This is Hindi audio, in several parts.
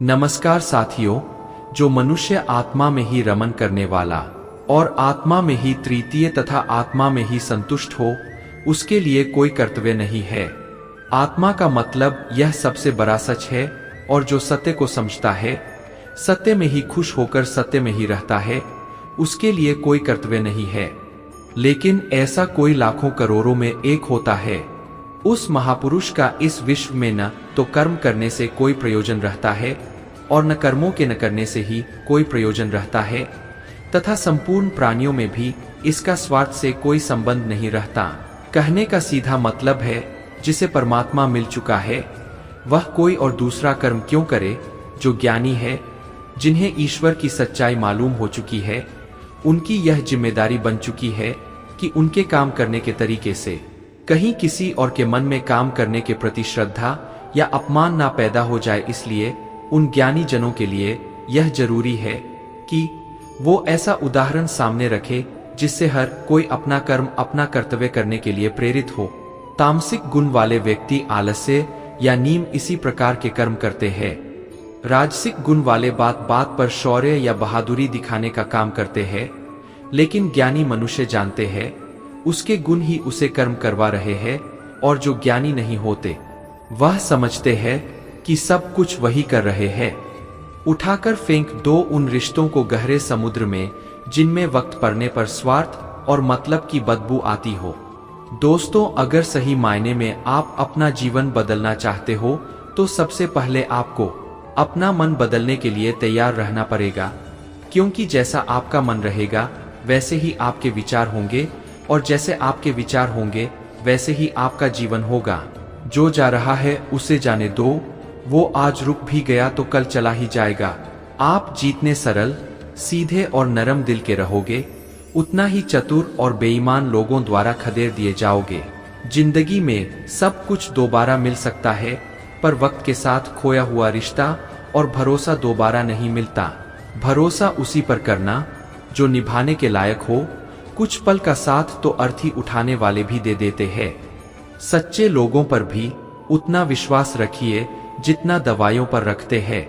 नमस्कार साथियों। जो मनुष्य आत्मा में ही रमन करने वाला और आत्मा में ही तृतीय तथा आत्मा में ही संतुष्ट हो, उसके लिए कोई कर्तव्य नहीं है। आत्मा का मतलब यह सबसे बड़ा सच है, और जो सत्य को समझता है, सत्य में ही खुश होकर सत्य में ही रहता है, उसके लिए कोई कर्तव्य नहीं है। लेकिन ऐसा कोई लाखों करोड़ों में एक होता है। उस महापुरुष का इस विश्व में न तो कर्म करने से कोई प्रयोजन रहता है, और न कर्मों के न करने से ही कोई प्रयोजन रहता है, तथा संपूर्ण प्राणियों में भी इसका स्वार्थ से कोई संबंध नहीं रहता। कहने का सीधा मतलब है, जिसे परमात्मा मिल चुका है, वह कोई और दूसरा कर्म क्यों करे। जो ज्ञानी है, जिन्हें ईश्वर की सच्चाई मालूम हो चुकी है, उनकी यह जिम्मेदारी बन चुकी है कि उनके काम करने के तरीके से कहीं किसी और के मन में काम करने के प्रति श्रद्धा या अपमान ना पैदा हो जाए। इसलिए उन ज्ञानी जनों के लिए यह जरूरी है कि वो ऐसा उदाहरण सामने रखे जिससे हर कोई अपना कर्म अपना कर्तव्य करने के लिए प्रेरित हो। तामसिक गुण वाले व्यक्ति आलस्य या नीम इसी प्रकार के कर्म करते हैं। राजसिक गुण वाले बात बात पर शौर्य या बहादुरी दिखाने का काम करते हैं। लेकिन ज्ञानी मनुष्य जानते हैं उसके गुण ही उसे कर्म करवा रहे हैं, और जो ज्ञानी नहीं होते वह समझते हैं कि सब कुछ वही कर रहे हैं। उठाकर फेंक दो उन रिश्तों को गहरे समुद्र में, जिनमें वक्त पड़ने पर स्वार्थ और मतलब की बदबू आती हो। दोस्तों, अगर सही मायने में आप अपना जीवन बदलना चाहते हो, तो सबसे पहले आपको अपना मन बदलने के लिए तैयार रहना पड़ेगा। क्योंकि जैसा आपका मन रहेगा, वैसे ही आपके विचार होंगे, और जैसे आपके विचार होंगे, वैसे ही आपका जीवन होगा। जो जा रहा है उसे जाने दो, वो आज रुक भी गया तो कल चला ही जाएगा। आप जितने सरल, सीधे और नरम दिल के रहोगे, उतना ही चतुर और बेईमान लोगों द्वारा खदेड़ दिए जाओगे। जिंदगी में सब कुछ दोबारा मिल सकता है, पर वक्त के साथ खोया हुआ रिश्ता और भरोसा दोबारा नहीं मिलता। भरोसा उसी पर करना जो निभाने के लायक हो। कुछ पल का साथ तो अर्थी उठाने वाले भी दे देते हैं। सच्चे लोगों पर भी उतना विश्वास रखिए जितना दवाइयों पर रखते हैं।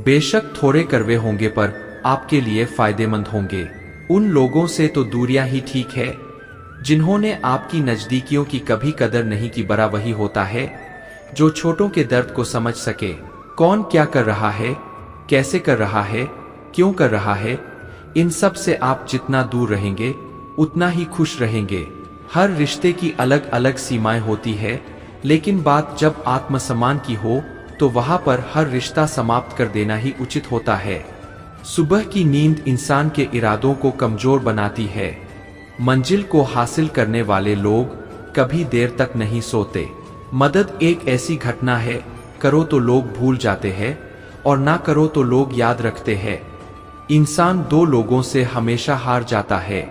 बेशक थोड़े कड़वे होंगे, पर आपके लिए फायदेमंद होंगे। उन लोगों से तो दूरियां ही ठीक है जिन्होंने आपकी नजदीकियों की कभी कदर नहीं की। बड़ा वही होता है जो छोटों के दर्द को समझ सके। कौन क्या कर रहा है, कैसे कर रहा है, क्यों कर रहा है, इन सब से आप जितना दूर रहेंगे उतना ही खुश रहेंगे। हर रिश्ते की अलग अलग सीमाएं होती है, लेकिन बात जब आत्मसम्मान की हो तो वहां पर हर रिश्ता समाप्त कर देना ही उचित होता है। सुबह की नींद इंसान के इरादों को कमजोर बनाती है। मंजिल को हासिल करने वाले लोग कभी देर तक नहीं सोते। मदद एक ऐसी घटना है, करो तो लोग भूल जाते हैं, और ना करो तो लोग याद रखते हैं। इंसान दो लोगों से हमेशा हार जाता है,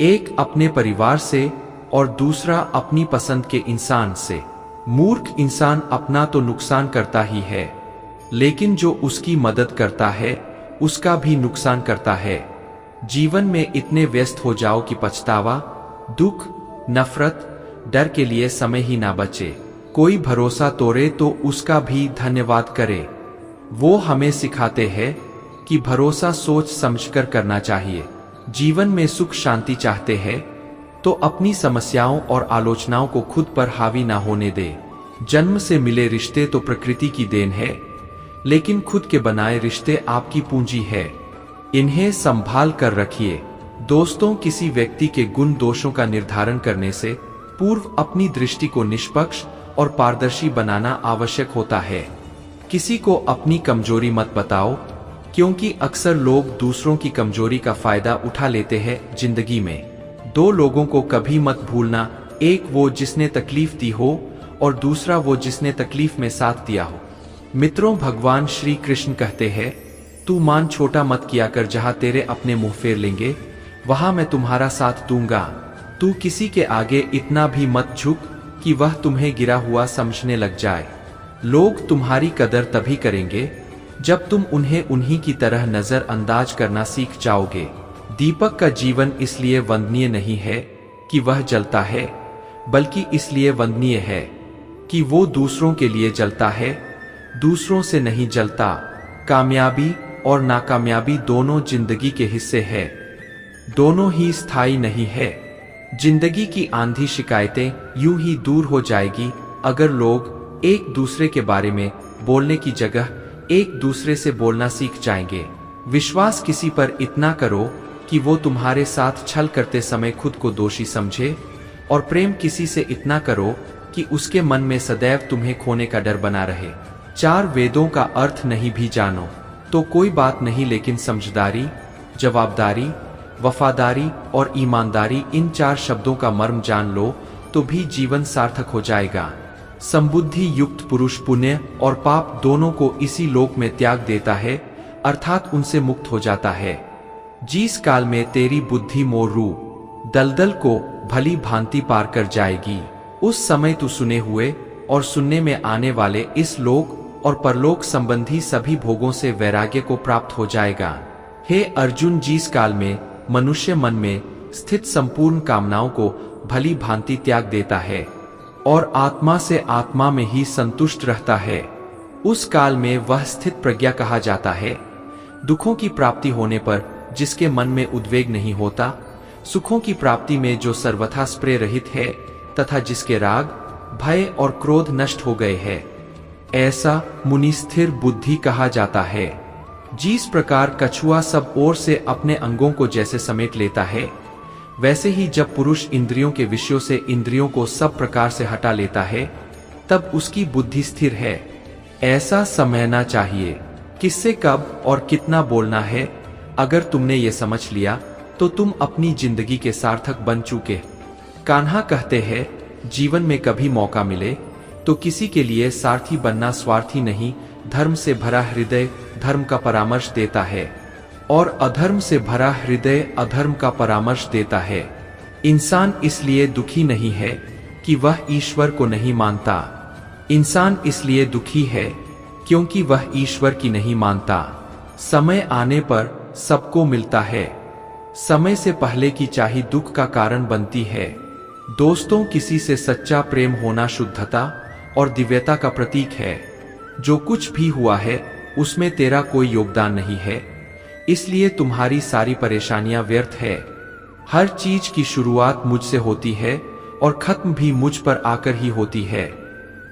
एक अपने परिवार से और दूसरा अपनी पसंद के इंसान से। मूर्ख इंसान अपना तो नुकसान करता ही है, लेकिन जो उसकी मदद करता है उसका भी नुकसान करता है। जीवन में इतने व्यस्त हो जाओ कि पछतावा, दुख, नफरत, डर के लिए समय ही ना बचे। कोई भरोसा तोड़े तो उसका भी धन्यवाद करे। वो हमें सिखाते हैं कि भरोसा सोच समझकर करना चाहिए। जीवन में सुख शांति चाहते हैं तो अपनी समस्याओं और आलोचनाओं को खुद पर हावी ना होने दे। जन्म से मिले रिश्ते तो प्रकृति की देन है, लेकिन खुद के बनाए रिश्ते आपकी पूंजी है। इन्हें संभाल कर रखिए। दोस्तों, किसी व्यक्ति के गुण दोषों का निर्धारण करने से पूर्व अपनी दृष्टि को निष्पक्ष और पारदर्शी बनाना आवश्यक होता है। किसी को अपनी कमजोरी मत बताओ, क्योंकि अक्सर लोग दूसरों की कमजोरी का फायदा उठा लेते हैं। जिंदगी में दो लोगों को कभी मत भूलना, एक वो जिसने तकलीफ दी हो और दूसरा वो जिसने तकलीफ में साथ दिया हो। मित्रों, भगवान श्री कृष्ण कहते हैं, तू मान छोटा मत किया कर, जहां तेरे अपने मुंह फेर लेंगे वहां मैं तुम्हारा साथ दूंगा। तू किसी के आगे इतना भी मत झुक कि वह तुम्हें गिरा हुआ समझने लग जाए। लोग तुम्हारी कदर तभी करेंगे जब तुम उन्हें उन्हीं की तरह नजरअंदाज करना सीख जाओगे। दीपक का जीवन इसलिए वंदनीय नहीं है कि वह जलता है, बल्कि इसलिए वंदनीय है कि वो दूसरों के लिए जलता है, दूसरों से नहीं जलता। कामयाबी और नाकामयाबी दोनों जिंदगी के हिस्से है, दोनों ही स्थायी नहीं है। जिंदगी की आंधी शिकायतें यूं ही दूर हो जाएगी अगर लोग एक दूसरे के बारे में बोलने की जगह एक दूसरे से बोलना सीख जाएंगे। विश्वास किसी पर इतना करो कि वो तुम्हारे साथ छल करते समय खुद को दोषी समझे, और प्रेम किसी से इतना करो कि उसके मन में सदैव तुम्हें खोने का डर बना रहे। 4 वेदों का अर्थ नहीं भी जानो तो कोई बात नहीं, लेकिन समझदारी, जवाबदारी, वफादारी और ईमानदारी, इन 4 शब्दों का मर्म जान लो तो भी जीवन सार्थक हो जाएगा। समबुद्धि युक्त पुरुष पुण्य और पाप दोनों को इसी लोक में त्याग देता है, अर्थात उनसे मुक्त हो जाता है। जिस काल में तेरी बुद्धि मोरू दलदल को भली भांति पार कर जाएगी, उस समय तू सुने हुए और सुनने में आने वाले इस लोक और परलोक संबंधी सभी भोगों से वैराग्य को प्राप्त हो जाएगा। हे अर्जुन, जिस काल में मनुष्य मन में स्थित संपूर्ण कामनाओं को भली भांति त्याग देता है और आत्मा से आत्मा में ही संतुष्ट रहता है, उस काल में वह स्थित प्रज्ञा कहा जाता है। दुखों की प्राप्ति होने पर जिसके मन में उद्वेग नहीं होता, सुखों की प्राप्ति में जो सर्वथा स्प्रे रहित है तथा जिसके राग, भय और क्रोध नष्ट हो गए हैं, ऐसा मुनि स्थिर बुद्धि कहा जाता है। जिस प्रकार कछुआ सब ओर से अपने अंगों को जैसे समेट लेता है, वैसे ही जब पुरुष इंद्रियों के विषयों से इंद्रियों को सब प्रकार से हटा लेता है, तब उसकी बुद्धि स्थिर है। ऐसा समझना चाहिए किससे कब और कितना बोलना है। अगर तुमने ये समझ लिया तो तुम अपनी जिंदगी के सार्थक बन चुके। कान्हा कहते हैं, जीवन में कभी मौका मिले तो किसी के लिए सारथी बनना स्वार्थी नहीं। धर्म से भरा हृदय धर्म का परामर्श देता है और अधर्म से भरा हृदय अधर्म का परामर्श देता है। इंसान इसलिए दुखी नहीं है कि वह ईश्वर को नहीं मानता, इंसान इसलिए दुखी है क्योंकि वह ईश्वर की नहीं मानता। समय आने पर सबको मिलता है, समय से पहले की चाही दुख का कारण बनती है। दोस्तों, किसी से सच्चा प्रेम होना शुद्धता और दिव्यता का प्रतीक है। जो कुछ भी हुआ है उसमें तेरा कोई योगदान नहीं है, इसलिए तुम्हारी सारी परेशानियां व्यर्थ है। हर चीज की शुरुआत मुझसे होती है और खत्म भी मुझ पर आकर ही होती है।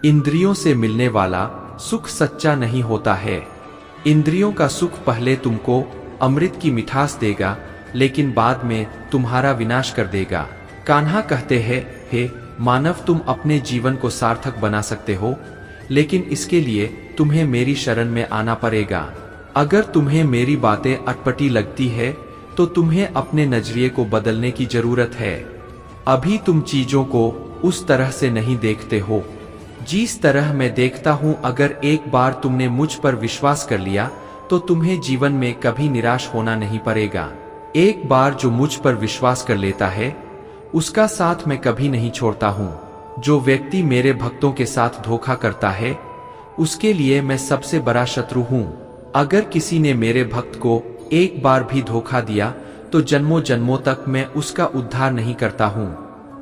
इंद्रियों से मिलने वाला सुख सच्चा नहीं होता है। इंद्रियों का सुख पहले तुमको अमृत की मिठास देगा, लेकिन बाद में तुम्हारा विनाश कर देगा। कान्हा कहते हैं, हे मानव, तुम अपने जीवन को सार्थक बना सकते हो, लेकिन इसके लिए तुम्हें मेरी शरण में आना पड़ेगा। अगर तुम्हें मेरी बातें अटपटी लगती है तो तुम्हें अपने नजरिए को बदलने की जरूरत है। अभी तुम चीजों को उस तरह से नहीं देखते हो जिस तरह मैं देखता हूं। अगर एक बार तुमने मुझ पर विश्वास कर लिया तो तुम्हें जीवन में कभी निराश होना नहीं पड़ेगा। एक बार जो मुझ पर विश्वास कर लेता है उसका साथ मैं कभी नहीं छोड़ता हूं। जो व्यक्ति मेरे भक्तों के साथ धोखा करता है उसके लिए मैं सबसे बड़ा शत्रु हूं। अगर किसी ने मेरे भक्त को एक बार भी धोखा दिया तो जन्मों जन्मों तक मैं उसका उद्धार नहीं करता हूं।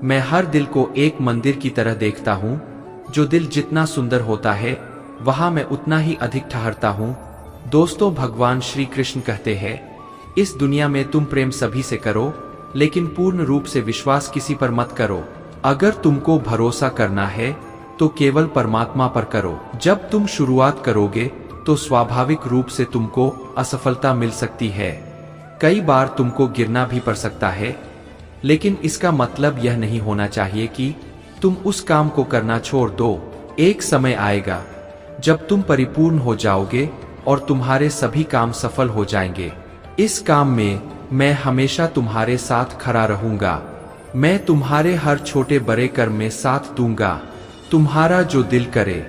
मैं हर दिल को एक मंदिर की तरह देखता हूं। जो दिल जितना सुंदर होता है वहां मैं उतना ही अधिक ठहरता हूं। दोस्तों, भगवान श्री कृष्ण कहते हैं, इस दुनिया में तुम प्रेम सभी से करो, लेकिन पूर्ण रूप से विश्वास किसी पर मत करो। अगर तुमको भरोसा करना है तो केवल परमात्मा पर करो। जब तुम शुरुआत करोगे तो स्वाभाविक रूप से तुमको असफलता मिल सकती है। कई बार तुमको गिरना भी पड़ सकता है, लेकिन इसका मतलब यह नहीं होना चाहिए कि तुम उस काम को करना छोड़ दो। एक समय आएगा जब तुम परिपूर्ण हो जाओगे और तुम्हारे सभी काम सफल हो जाएंगे। इस काम में मैं हमेशा तुम्हारे साथ खड़ा रहूंगा। मैं तुम्हारे हर छोटे बड़े कर्म में साथ दूंगा। तुम्हारा जो दिल करे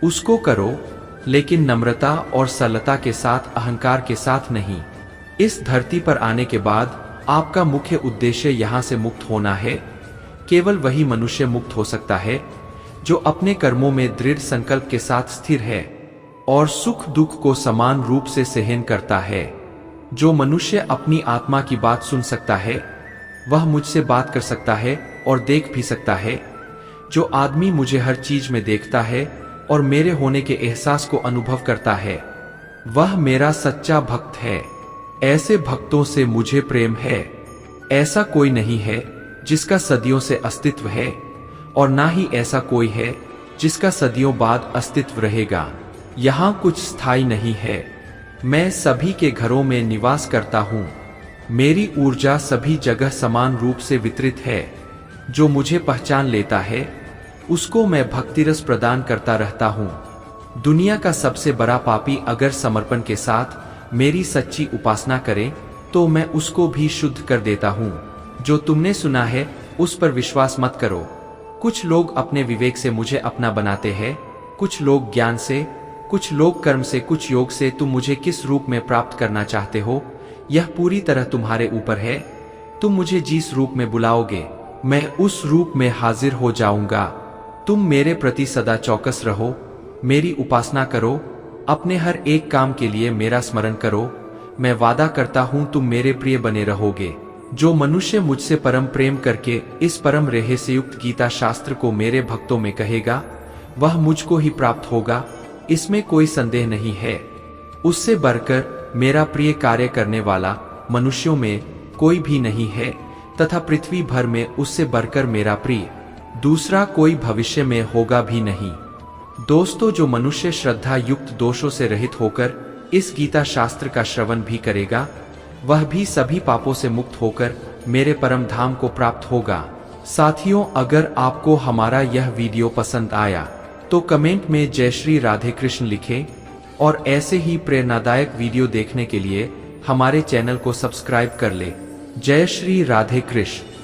उसको करो, लेकिन नम्रता और सरलता के साथ, अहंकार के साथ नहीं। इस धरती पर आने के बाद आपका मुख्य उद्देश्य यहाँ से मुक्त होना है। केवल वही मनुष्य मुक्त हो सकता है जो अपने कर्मों में दृढ़ संकल्प के साथ स्थिर है और सुख दुख को समान रूप से सहन करता है। जो मनुष्य अपनी आत्मा की बात सुन सकता है वह मुझसे बात कर सकता है और देख भी सकता है। जो आदमी मुझे हर चीज में देखता है और मेरे होने के एहसास को अनुभव करता है वह मेरा सच्चा भक्त है। ऐसे भक्तों से मुझे प्रेम है। ऐसा कोई नहीं है जिसका सदियों से अस्तित्व है, और ना ही ऐसा कोई है जिसका सदियों बाद अस्तित्व रहेगा। यहाँ कुछ स्थायी नहीं है। मैं सभी के घरों में निवास करता हूँ। मेरी ऊर्जा सभी जगह समान रूप से वितरित है। जो मुझे पहचान लेता है उसको मैं भक्तिरस प्रदान करता रहता हूँ। दुनिया का सबसे बड़ा पापी अगर समर्पण के साथ मेरी सच्ची उपासना करे तो मैं उसको भी शुद्ध कर देता हूँ। जो तुमने सुना है उस पर विश्वास मत करो। कुछ लोग अपने विवेक से मुझे अपना बनाते हैं, कुछ लोग ज्ञान से, कुछ लोग कर्म से, कुछ योग से। तुम मुझे किस रूप में प्राप्त करना चाहते हो यह पूरी तरह तुम्हारे ऊपर है। तुम मुझे जिस रूप में बुलाओगे मैं उस रूप में हाजिर हो जाऊंगा। तुम मेरे प्रति सदा चौकस रहो, मेरी उपासना करो, अपने हर एक काम के लिए मेरा स्मरण करो। मैं वादा करता हूं तुम मेरे प्रिय बने रहोगे। जो मनुष्य मुझसे परम प्रेम करके इस परम रहस्य युक्त गीता शास्त्र को मेरे भक्तों में कहेगा वह मुझको ही प्राप्त होगा, इसमें कोई संदेह नहीं है। उससे बढ़कर मेरा प्रिय कार्य करने वाला मनुष्यों में कोई भी नहीं है, तथा पृथ्वी भर में उससे बढ़कर मेरा प्रिय दूसरा कोई भविष्य में होगा भी नहीं। दोस्तों, जो मनुष्य श्रद्धा युक्त दोषों से रहित होकर इस गीता शास्त्र का श्रवण भी करेगा वह भी सभी पापों से मुक्त होकर मेरे परम धाम को प्राप्त होगा। साथियों, अगर आपको हमारा यह वीडियो पसंद आया तो कमेंट में जय श्री राधे कृष्ण लिखें, और ऐसे ही प्रेरणादायक वीडियो देखने के लिए हमारे चैनल को सब्सक्राइब कर ले। जय श्री राधे कृष्ण।